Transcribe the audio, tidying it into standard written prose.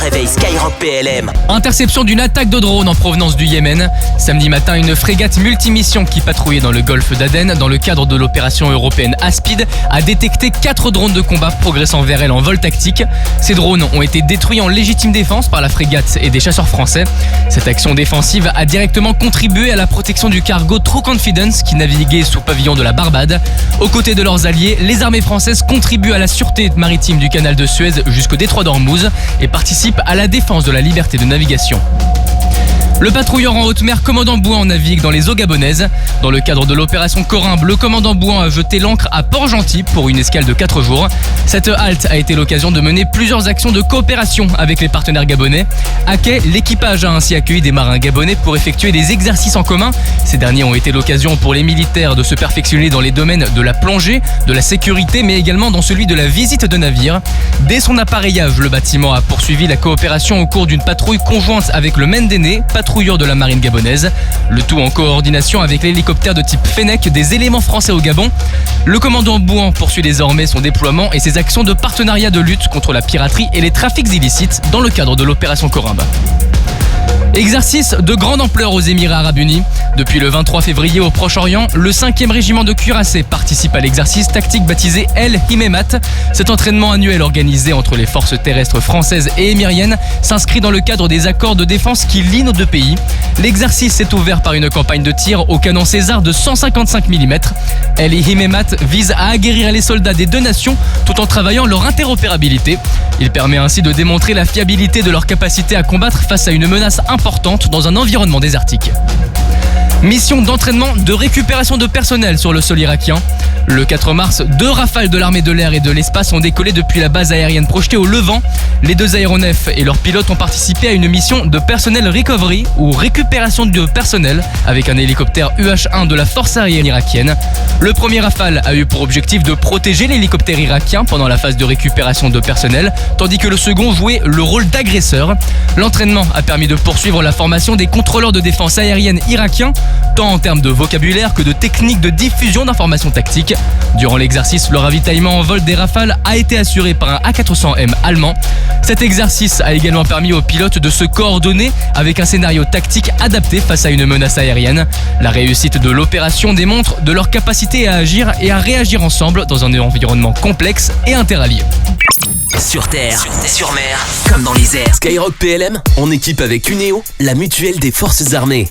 réveil Skyrock PLM. Interception d'une attaque de drone en provenance du Yémen. Samedi matin, une frégate multimission qui patrouillait dans le golfe d'Aden dans le cadre de l'opération européenne Aspide a détecté 4 drones de combat progressant vers elle en vol tactique. Ces drones ont été détruits en légitime défense par la frégate et des chasseurs français. Cette action défensive a directement contribué à la protection du cargo True Confidence qui naviguait sous pavillon de la Barbade. Aux côtés de leurs alliés, les armées françaises contribuent à la sûreté maritime du canal de Suez jusqu'au détroit d'Ormuz et participent à la défense de la liberté de navigation. Le patrouilleur en haute mer commandant Bouan navigue dans les eaux gabonaises. Dans le cadre de l'opération Corimbe, le commandant Bouan a jeté l'ancre à Port-Gentil pour une escale de 4 jours. Cette halte a été l'occasion de mener plusieurs actions de coopération avec les partenaires gabonais. À quai, l'équipage a ainsi accueilli des marins gabonais pour effectuer des exercices en commun. Ces derniers ont été l'occasion pour les militaires de se perfectionner dans les domaines de la plongée, de la sécurité, mais également dans celui de la visite de navires. Dès son appareillage, le bâtiment a poursuivi la coopération au cours d'une patrouille conjointe avec le Mendene, patrouilleur de la marine gabonaise. Le tout en coordination avec l'hélicoptère de type Fennec des éléments français au Gabon. Le commandant Bouan poursuit désormais son déploiement et ses actions de partenariat de lutte contre la piraterie et les trafics illicites dans le cadre de l'opération Corimbe. Exercice de grande ampleur aux Émirats Arabes Unis. Depuis le 23 février au Proche-Orient, le 5e régiment de cuirassés participe à l'exercice tactique baptisé El Himemat. Cet entraînement annuel organisé entre les forces terrestres françaises et émiriennes s'inscrit dans le cadre des accords de défense qui lient nos deux pays. L'exercice s'est ouvert par une campagne de tir au canon César de 155 mm. El Himemat vise à aguerrir les soldats des deux nations tout en travaillant leur interopérabilité. Il permet ainsi de démontrer la fiabilité de leur capacité à combattre face à une menace importante dans un environnement désertique. Mission d'entraînement de récupération de personnel sur le sol irakien. Le 4 mars, 2 rafales de l'armée de l'air et de l'espace ont décollé depuis la base aérienne projetée au Levant. Les 2 aéronefs et leurs pilotes ont participé à une mission de personnel recovery ou récupération de personnel avec un hélicoptère UH-1 de la force aérienne irakienne. Le premier rafale a eu pour objectif de protéger l'hélicoptère irakien pendant la phase de récupération de personnel, tandis que le second jouait le rôle d'agresseur. L'entraînement a permis de poursuivre la formation des contrôleurs de défense aérienne irakiens, tant en termes de vocabulaire que de techniques de diffusion d'informations tactiques. Durant l'exercice, le ravitaillement en vol des Rafales a été assuré par un A400M allemand. Cet exercice a également permis aux pilotes de se coordonner avec un scénario tactique adapté face à une menace aérienne. La réussite de l'opération démontre de leur capacité à agir et à réagir ensemble dans un environnement complexe et interallié. Sur terre, sur mer, comme dans les airs. Skyrock PLM, en équipe avec Cuneo, la mutuelle des forces armées.